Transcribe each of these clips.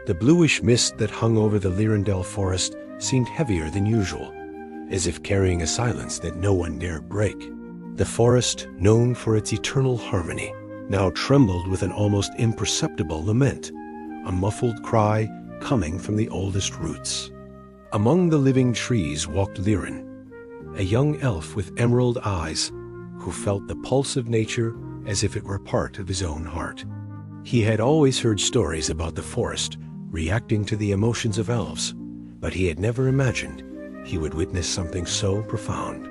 The bluish mist that hung over the Liraen forest seemed heavier than usual, as if carrying a silence that no one dared break. The forest, known for its eternal harmony, now trembled with an almost imperceptible lament, a muffled cry coming from the oldest roots. Among the living trees walked Liraen, a young elf with emerald eyes, who felt the pulse of nature as if it were part of his own heart. He had always heard stories about the forest reacting to the emotions of elves, but he had never imagined he would witness something so profound.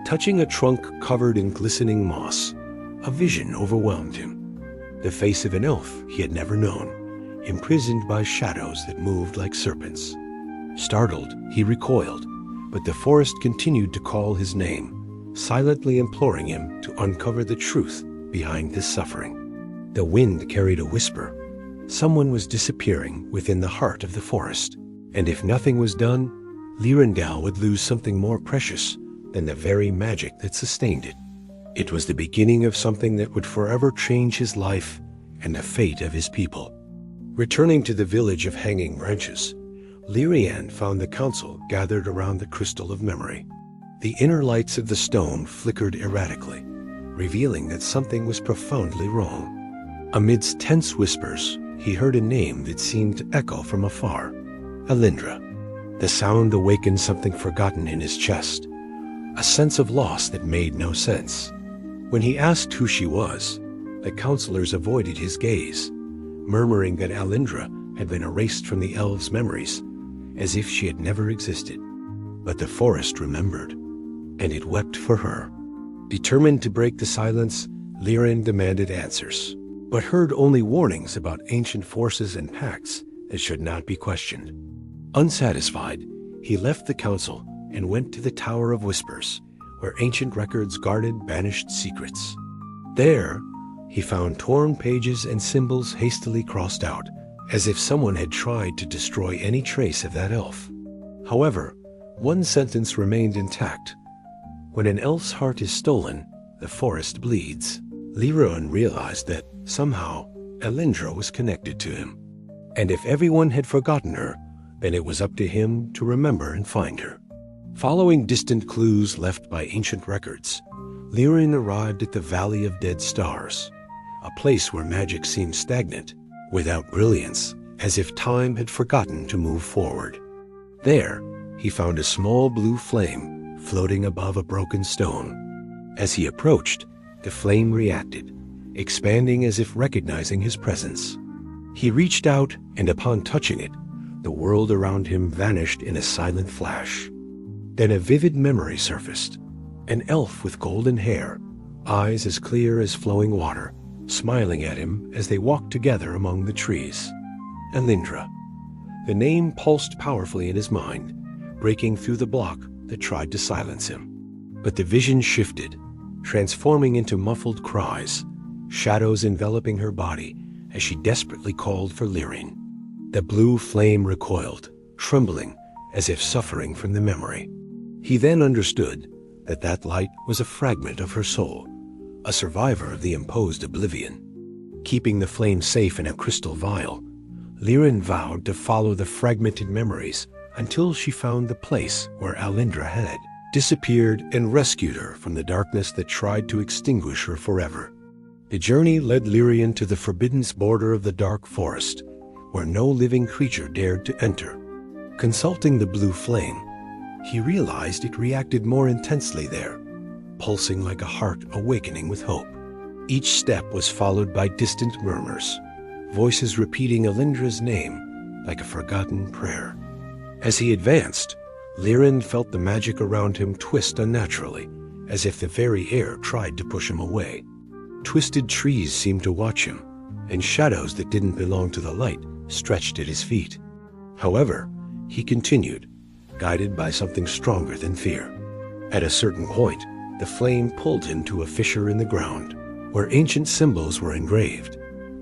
Touching a trunk covered in glistening moss, a vision overwhelmed him. The face of an elf he had never known, imprisoned by shadows that moved like serpents. Startled, he recoiled, but the forest continued to call his name, silently imploring him to uncover the truth behind this suffering. The wind carried a whisper. Someone was disappearing within the heart of the forest, and if nothing was done, Liraen would lose something more precious than the very magic that sustained it. It was the beginning of something that would forever change his life and the fate of his people. Returning to the village of Hanging Branches, Liraen found the council gathered around the crystal of memory. The inner lights of the stone flickered erratically, revealing that something was profoundly wrong. Amidst tense whispers, he heard a name that seemed to echo from afar: Elindra. The sound awakened something forgotten in his chest, a sense of loss that made no sense. When he asked who she was, the counselors avoided his gaze, murmuring that Elindra had been erased from the elves' memories, as if she had never existed. But the forest remembered, and it wept for her. Determined to break the silence, Liraen demanded answers, but heard only warnings about ancient forces and pacts that should not be questioned. Unsatisfied, he left the council and went to the Tower of Whispers, where ancient records guarded banished secrets. There, he found torn pages and symbols hastily crossed out, as if someone had tried to destroy any trace of that elf. However, one sentence remained intact: "When an elf's heart is stolen, the forest bleeds." Liraen realized that, somehow, Elindra was connected to him. And if everyone had forgotten her, then it was up to him to remember and find her. Following distant clues left by ancient records, Liraen arrived at the Valley of Dead Stars, a place where magic seemed stagnant, without brilliance, as if time had forgotten to move forward. There, he found a small blue flame floating above a broken stone. As he approached, the flame reacted, expanding as if recognizing his presence. He reached out, and upon touching it, the world around him vanished in a silent flash. Then a vivid memory surfaced: an elf with golden hair, eyes as clear as flowing water, smiling at him as they walked together among the trees. Elindra. The name pulsed powerfully in his mind, breaking through the block that tried to silence him. But the vision shifted, transforming into muffled cries, shadows enveloping her body as she desperately called for Liraen. The blue flame recoiled, trembling as if suffering from the memory. He then understood that that light was a fragment of her soul, a survivor of the imposed oblivion. Keeping the flame safe in a crystal vial, Liraen vowed to follow the fragmented memories until she found the place where Elindra had disappeared and rescued her from the darkness that tried to extinguish her forever. The journey led Liraen to the forbidden border of the dark forest, where no living creature dared to enter. Consulting the blue flame, he realized it reacted more intensely there, pulsing like a heart awakening with hope. Each step was followed by distant murmurs, voices repeating Elindra's name like a forgotten prayer. As he advanced, Liraen felt the magic around him twist unnaturally, as if the very air tried to push him away. Twisted trees seemed to watch him, and shadows that didn't belong to the light stretched at his feet. However, he continued, guided by something stronger than fear. At a certain point, the flame pulled him to a fissure in the ground, where ancient symbols were engraved.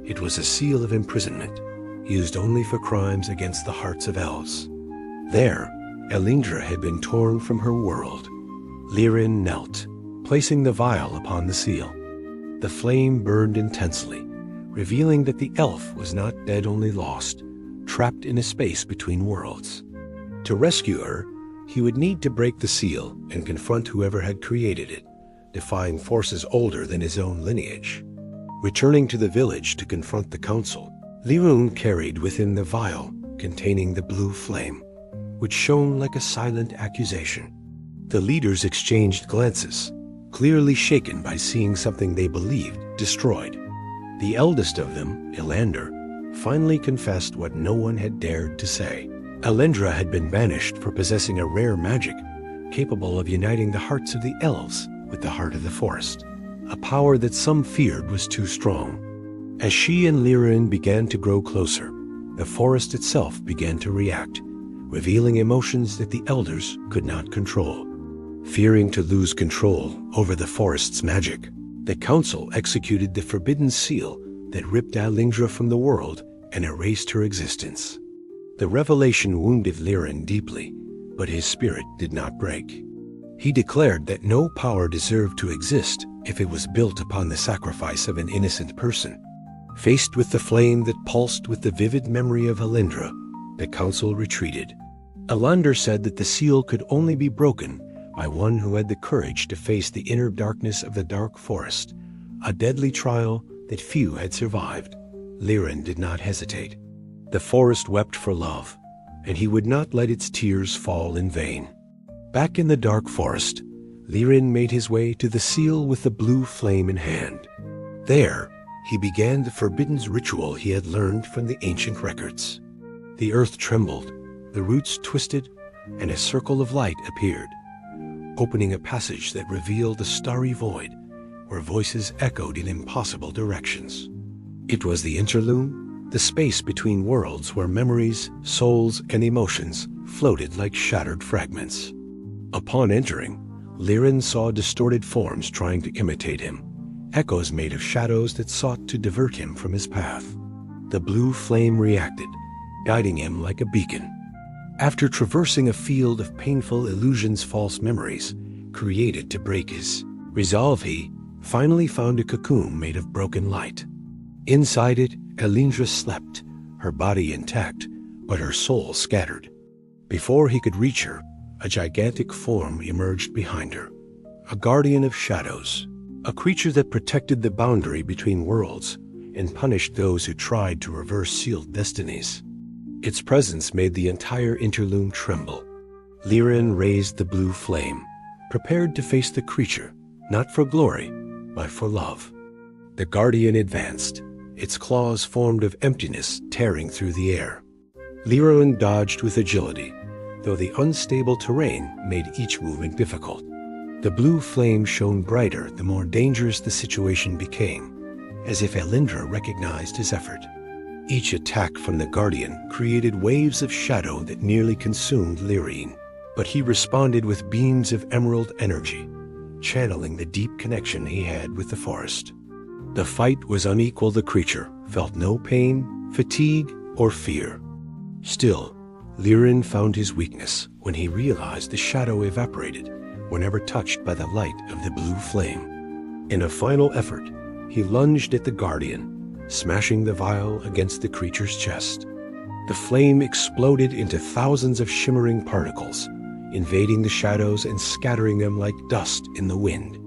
It was a seal of imprisonment, used only for crimes against the hearts of elves. There, Elindra had been torn from her world. Liraen knelt, placing the vial upon the seal. The flame burned intensely, revealing that the elf was not dead, only lost, trapped in a space between worlds. To rescue her, he would need to break the seal and confront whoever had created it, defying forces older than his own lineage. Returning to the village to confront the council, Liraen carried within the vial containing the blue flame, which shone like a silent accusation. The leaders exchanged glances, clearly shaken by seeing something they believed destroyed. The eldest of them, Elander, finally confessed what no one had dared to say. Elendra had been banished for possessing a rare magic capable of uniting the hearts of the elves with the heart of the forest, a power that some feared was too strong. As she and Liraen began to grow closer, the forest itself began to react, revealing emotions that the elders could not control. Fearing to lose control over the forest's magic, the council executed the forbidden seal that ripped Elendra from the world and erased her existence. The revelation wounded Liraen deeply, but his spirit did not break. He declared that no power deserved to exist if it was built upon the sacrifice of an innocent person. Faced with the flame that pulsed with the vivid memory of Elendra, the council retreated. Elander said that the seal could only be broken by one who had the courage to face the inner darkness of the dark forest, a deadly trial that few had survived. Liraen did not hesitate. The forest wept for love, and he would not let its tears fall in vain. Back in the dark forest, Liraen made his way to the seal with the blue flame in hand. There, he began the forbidden ritual he had learned from the ancient records. The earth trembled, the roots twisted, and a circle of light appeared, opening a passage that revealed a starry void where voices echoed in impossible directions. It was the interlume, the space between worlds where memories, souls, and emotions floated like shattered fragments. Upon entering, Liraen saw distorted forms trying to imitate him, echoes made of shadows that sought to divert him from his path. The blue flame reacted, guiding him like a beacon. After traversing a field of painful illusions, false memories, created to break his resolve, he finally found a cocoon made of broken light. Inside it, Elendra slept, her body intact, but her soul scattered. Before he could reach her, a gigantic form emerged behind her, a guardian of shadows, a creature that protected the boundary between worlds and punished those who tried to reverse sealed destinies. Its presence made the entire interlume tremble. Liraen raised the blue flame, prepared to face the creature, not for glory, but for love. The guardian advanced, its claws formed of emptiness tearing through the air. Liraen dodged with agility, though the unstable terrain made each movement difficult. The blue flame shone brighter the more dangerous the situation became, as if Elendra recognized his effort. Each attack from the Guardian created waves of shadow that nearly consumed Liraen, but he responded with beams of emerald energy, channeling the deep connection he had with the forest. The fight was unequal. The creature felt no pain, fatigue, or fear. Still, Liraen found his weakness when he realized the shadow evaporated whenever touched by the light of the blue flame. In a final effort, he lunged at the Guardian, smashing the vial against the creature's chest. The flame exploded into thousands of shimmering particles, invading the shadows and scattering them like dust in the wind.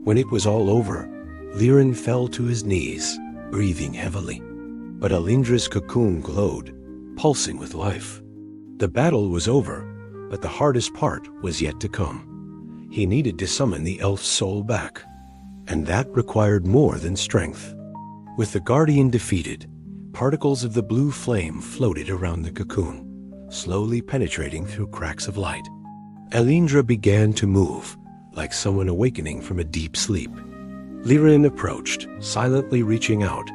When it was all over, Liraen fell to his knees, breathing heavily. But Elendra's cocoon glowed, pulsing with life. The battle was over, but the hardest part was yet to come. He needed to summon the elf's soul back, and that required more than strength. With the Guardian defeated, particles of the blue flame floated around the cocoon, slowly penetrating through cracks of light. Elendra began to move, like someone awakening from a deep sleep. Liraen approached, silently reaching out,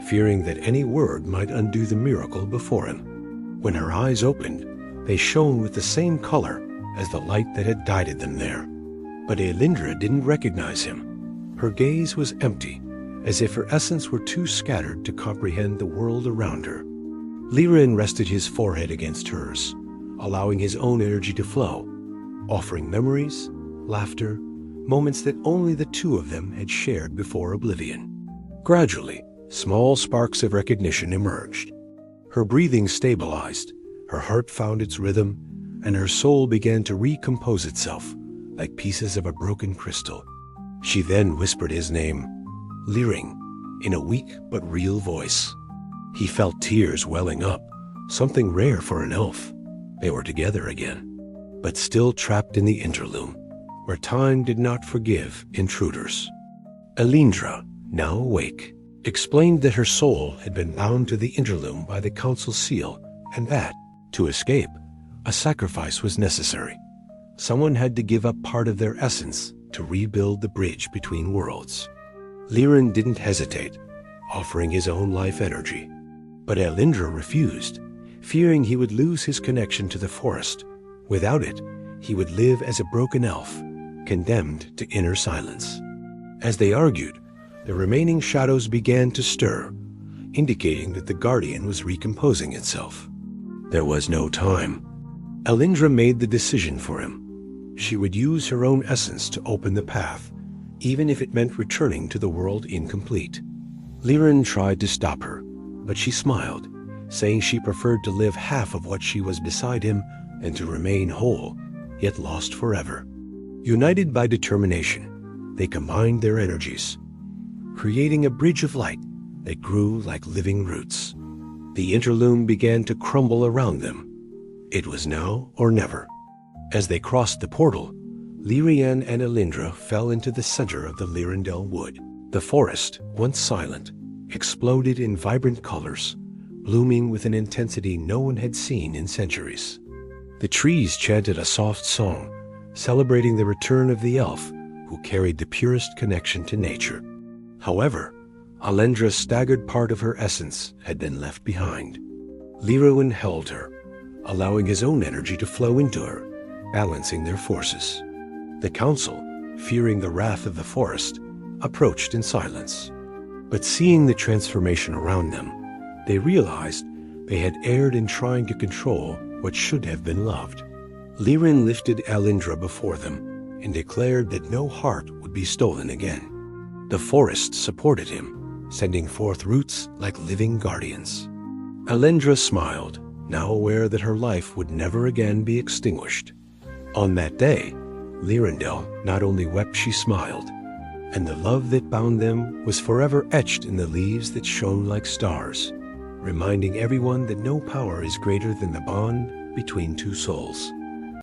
fearing that any word might undo the miracle before him. When her eyes opened, they shone with the same color as the light that had guided them there. But Elendra didn't recognize him. Her gaze was empty, as if her essence were too scattered to comprehend the world around her. Liraen rested his forehead against hers, allowing his own energy to flow, offering memories, laughter, moments that only the two of them had shared before oblivion. Gradually, small sparks of recognition emerged. Her breathing stabilized, her heart found its rhythm, and her soul began to recompose itself like pieces of a broken crystal. She then whispered his name, Liraen, in a weak but real voice. He felt tears welling up, something rare for an elf. They were together again, but still trapped in the interlume, where time did not forgive intruders. Elindra, now awake, explained that her soul had been bound to the interlume by the council seal, and that, to escape, a sacrifice was necessary. Someone had to give up part of their essence to rebuild the bridge between worlds. Liraen didn't hesitate, offering his own life energy. But Elindra refused, fearing he would lose his connection to the forest. Without it, he would live as a broken elf, condemned to inner silence. As they argued, the remaining shadows began to stir, indicating that the Guardian was recomposing itself. There was no time. Elindra made the decision for him. She would use her own essence to open the path, even if it meant returning to the world incomplete. Liraen tried to stop her, but she smiled, saying she preferred to live half of what she was beside him and to remain whole, yet lost forever. United by determination, they combined their energies, creating a bridge of light that grew like living roots. The interlume began to crumble around them. It was now or never. As they crossed the portal, Liraen and Elindra fell into the center of the Lirendel wood. The forest, once silent, exploded in vibrant colors, blooming with an intensity no one had seen in centuries. The trees chanted a soft song, celebrating the return of the elf who carried the purest connection to nature. However, Elindra's staggered part of her essence had been left behind. Liraen held her, allowing his own energy to flow into her, balancing their forces. The council, fearing the wrath of the forest, approached in silence. But seeing the transformation around them, they realized they had erred in trying to control what should have been loved. Liraen lifted Elindra before them and declared that no heart would be stolen again. The forest supported him, sending forth roots like living guardians. Elindra smiled, now aware that her life would never again be extinguished. On that day, Lirendel not only wept, she smiled, and the love that bound them was forever etched in the leaves that shone like stars, reminding everyone that no power is greater than the bond between two souls.